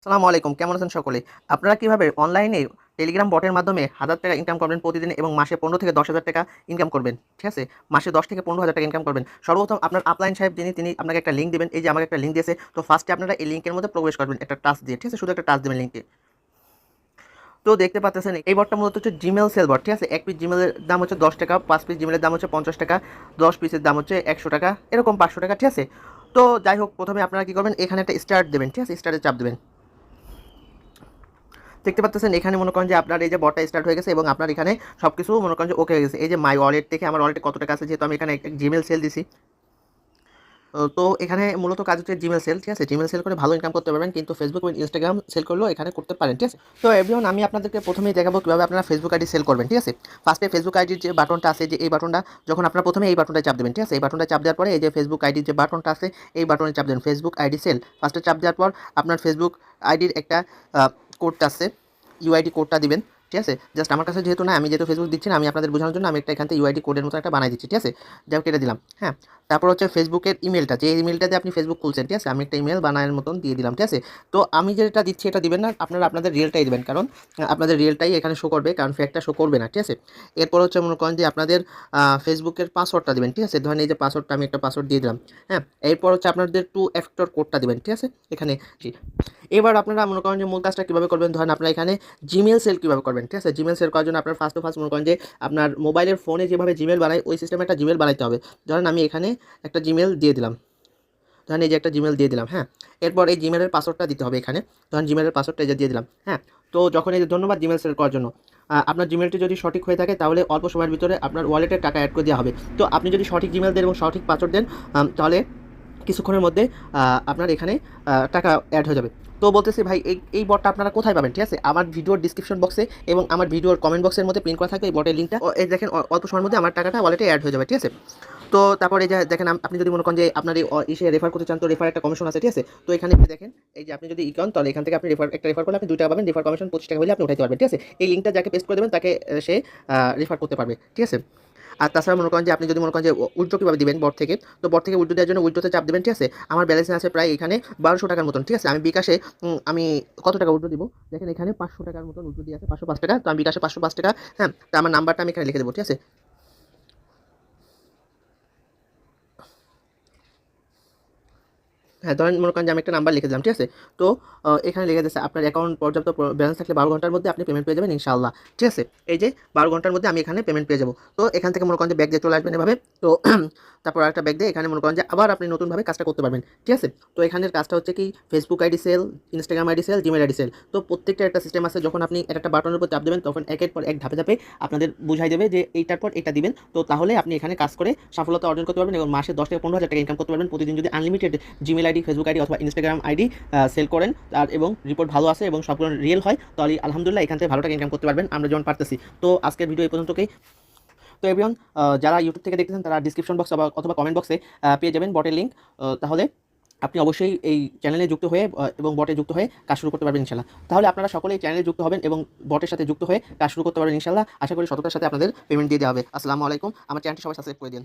আসসালামু আলাইকুম, কেমন আছেন সকলে? আপনারা কিভাবে অনলাইনে টেলিগ্রাম বটের মাধ্যমে ৳1000 ইনকাম করবেন প্রতিদিন এবং মাসে 15 থেকে 10,000 টাকা ইনকাম করবেন, ঠিক আছে? মাসে 10 থেকে 15,000 টাকা ইনকাম করবেন। সর্বপ্রথম আপনার আপলাইন সাহেব তিনি আপনাকে একটা লিঙ্ক দিবেন। এই যে আমাকে একটা লিঙ্ক দিয়েছে। তো ফার্স্টে আপনারা এই লিঙ্কের মধ্যে প্রবেশ করবেন একটা টাচ দিয়ে, ঠিক আছে? শুধু একটা টাচ দিবেন লিঙ্কে। তো দেখতে পাচ্ছেন এই বটটা মূলত হচ্ছে জিমেইল সেল বট, ঠিক আছে? 1 পিস জিমেইলের দাম হচ্ছে ৳10, 5 পিস জিমেইলের দাম হচ্ছে ৳50, 10 পিসের দাম হচ্ছে ৳100, এরকম ৳500, ঠিক আছে? তো যাই হোক, প্রথমে আপনারা কি করবেন, এখানে একটা স্টার্ট দেবেন, ঠিক আছে? স্টার্টে চাপ দেবেন। দেখতে পাচ্ছেন এখানে মনে করেন যে আপনার এই যে বটটা স্টার্ট হয়ে গেছে এবং আপনার এখানে সব কিছু মনে করেন যে ওকে হয়ে গেছে। এই যে মাই ওয়ালেট থেকে আমার ওয়ালেটে কত টাকা আছে, যেহেতু আমি এখানে জিমেল সেল দিছি। তো এখানে মূলত কাজ হচ্ছে জিমেল সেল, ঠিক আছে? জিমেল সেল করে ভালো ইনকাম করতে পারবেন, কিন্তু ফেসবুক এবং ইনস্টাগ্রাম সেল করলেও এখানে করতে পারেন, ঠিক আছে? তো এভরিওয়ান, আমি আপনাদেরকে প্রথমেই দেখাবো কীভাবে আপনারা ফেসবুক আইডি সেল করবেন, ঠিক আছে? ফার্স্টে ফেসবুক আইডির যে বাটনটা আছে, যে এই বাটনটা, যখন আপনারা প্রথমে এই বাটনটা চাপ দেবেন, ঠিক আছে? এই বাটনটা চাপ দেওয়ার পরে এই যে ফেসবুক আইডির যে বাটনটা আছে, এই বাটনে চাপ দেবেন, ফেসবুক আইডি সেল। ফার্স্টে চাপ দেওয়ার পর আপনার ফেসবুক আইডির একটা কোডটা আছে, ইউআইডি কোডটা দিবেন, ঠিক আছে? জাস্ট আমার কাছে যেহেতু না, আমি যেহেতু ফেসবুক দিচ্ছি না, আমি আপনাদের বোঝানোর জন্য আমি একটা এখান থেকে ইউআইডি কোডের মতো একটা বানাই দিচ্ছি, ঠিক আছে? যাই হোক, এটা দিলাম, হ্যাঁ। তারপর হচ্ছে ফেসবুকের ইমেলটা, যে ইমেলটা দিয়ে আপনি ফেসবুক খুলছেন, ঠিক আছে? আমি একটা ইমেল বানানোর মতন দিয়ে দিলাম, ঠিক আছে? তো আমি যেটা দিচ্ছি এটা দিবেন না, আপনারা আপনাদের রিয়েলটাই দিবেন, কারণ আপনাদের রিয়েলটাই এখানে শো করবে, কারণ ফেকটা শো করবে না, ঠিক আছে? এরপর হচ্ছে মনে করেন যে আপনাদের ফেসবুকের পাসওয়ার্ডটা দিবেন, ঠিক আছে? ধরেন এই যে পাসওয়ার্ডটা, আমি একটা পাসওয়ার্ড দিয়ে দিলাম, হ্যাঁ। এরপর হচ্ছে আপনাদের 2 ফ্যাক্টর কোডটা দিবেন, ঠিক আছে? এখানে জি। এবার আপনারা মনে করেন যে মূল কাজটা কীভাবে করবেন, ধরেন আপনারা এখানে জিমেল সেল কীভাবে করবেন, ঠিক আছে? জিমেল সেল করার জন্য আপনার ফার্স্ট মনে করেন যে আপনার মোবাইলের ফোনে যেভাবে জিমেল বানায়, ওই সিস্টেমে একটা জিমেল বানাইতে হবে। ধরেন আমি এখানে একটা জিমেল দিয়ে দিলাম। ধরেন এই যে একটা জিমেল দিয়ে দিলাম, হ্যাঁ। এরপর এই জিমেলের পাসওয়ার্ডটা দিতে হবে এখানে। ধরেন জিমেলের পাসওয়ার্ডটা এই যে দিয়ে দিলাম, হ্যাঁ। তো যখন এই যে ধন্যবাদ জিমেল সেল করার জন্য। আপনার জিমেলটি যদি সঠিক হয়ে থাকে তাহলে অল্প সময়ের ভিতরে আপনার ওয়ালেটে টাকা অ্যাড করে দেওয়া হবে। তো আপনি যদি সঠিক জিমেল দেন এবং সঠিক পাসওয়ার্ড দেন, তাহলে কিছুক্ষণের মধ্যে আপনার এখানে টাকা অ্যাড হয়ে যাবে। তো বলতেছি ভাই, এই বটটা আপনারা কোথায় পাবেন, ঠিক আছে? আমার ভিডিওর ডিসক্রিপশন বক্সে এবং আমার ভিডিওর কমেন্ট বক্সের মধ্যে পিন করা থাকবে এই বটের লিঙ্কটা। এই দেখেন, অল্প সময়ের মধ্যে আমার টাকাটা ওয়ালেটে অ্যাড হয়ে যাবে, ঠিক আছে? তো তারপরে এই যে দেখেন, আপনি যদি মনে করেন যে আপনার এই ইসে রেফার করতে চান, তো রেফার একটা কমিশন আছে, ঠিক আছে? তো এখানে দেখেন, এই যে আপনি যদি করেন, তাহলে এখান থেকে আপনি রেফার করলে আপনি ৳2 পাবেন। রেফার কমিশন ৳25 হলে আপনি উঠাইতে পারবেন, ঠিক আছে? এই লিঙ্কটা যাকে পেস্ট করে দেবেন তাকে সে রেফার করতে পারবে, ঠিক আছে? আর তাছাড়া মনে করেন যে আপনি যদি মনে করেন যে উইথড্র কীভাবে দিবেন বট থেকে, তো বট থেকে উইথড্র দেওয়ার জন্য উইথড্রতে চাপ দেবেন, ঠিক আছে? আমার ব্যালেন্স আছে প্রায় এখানে ৳1200 মতন, ঠিক আছে? আমি বিকাশে আমি কত টাকা উইথড্র দিব, দেখেন এখানে ৳500 মতন উইথড্র দিয়ে আছে, ৳505। তো আমি বিকাশে ৳505, হ্যাঁ। তো আমার নাম্বারটা আমি এখানে লিখে দেবো, ঠিক আছে? হ্যাঁ, ধরেন মনে করেন যে আমি একটা নাম্বার লিখে দিলাম, ঠিক আছে? তো এখানে লিখে দিয়েছে আপনার অ্যাকাউন্ট পর্যাপ্ত ব্যালেন্স থাকলে 12 ঘন্টার মধ্যে আপনি পেমেন্ট পেয়ে যাবেন ইনশাআল্লাহ, ঠিক আছে? এই যে 12 ঘন্টার মধ্যে আমি এখানে পেমেন্ট পেয়ে যাবো। তো এখান থেকে মনে করেন যে ব্যাক দিয়ে চলে আসবেন এভাবে। তো তারপর আরেকটা ব্যাক দিয়ে এখানে মনে করেন যে আবার আপনি নতুনভাবে কাজটা করতে পারবেন, ঠিক আছে? তো এখানের কাজটা হচ্ছে কি, Facebook ID sell, Instagram ID sell, Gmail ID sell. তো প্রত্যেকটার একটা সিস্টেম আছে। যখন আপনি একটা বাটনের উপর চাপ দেবেন, তখন একের পর এক ধাপে ধাপে আপনাদের বুঝাই দেবে যে এইটার পর এটা দিবেন। তো তাহলে আপনি এখানে কাজ করে সফলতা অর্জন করতে পারবেন এবং মাসে 10 থেকে 15,000 টাকা ইনকাম করতে পারবেন প্রতিদিন, যদি unlimited Gmail ID, Facebook ID অথবা ইনস্টাগ্রাম আইডি সেল করেন আর এবং রিপোর্ট ভালো আসে এবং সবগুলো রিয়েল হয়, তাহলে আলহামদুলিল্লাহ এখান থেকে ভালো টাকা ইনকাম করতে পারবেন, আমরা যেমন পারতেছি। তো আজকের ভিডিও এই পর্যন্তই। তো এভরিওয়ান, যারা ইউটিউব থেকে দেখতেছেন তারা ডিসক্রিপশন বক্স অথবা কমেন্ট বক্সে পেয়ে যাবেন বটের লিঙ্ক। তাহলে আপনি অবশ্যই এই চ্যানেলে যুক্ত হয়ে এবং বটে যুক্ত হয়ে কাজ শুরু করতে পারবেন ইনশাল্লাহ। তাহলে আপনারা সকলেই চ্যানেলে যুক্ত হবেন এবং বটের সাথে যুক্ত হয়ে কাজ শুরু করতে পারবেন ইনশাল্লাহ। আশা করি সততার সাথে আপনাদের পেমেন্ট দিয়ে দেওয়া হবে। আসসালামু আলাইকুম। আমার চ্যানেলটি সবাই সাবস্ক্রাইব করে দিন।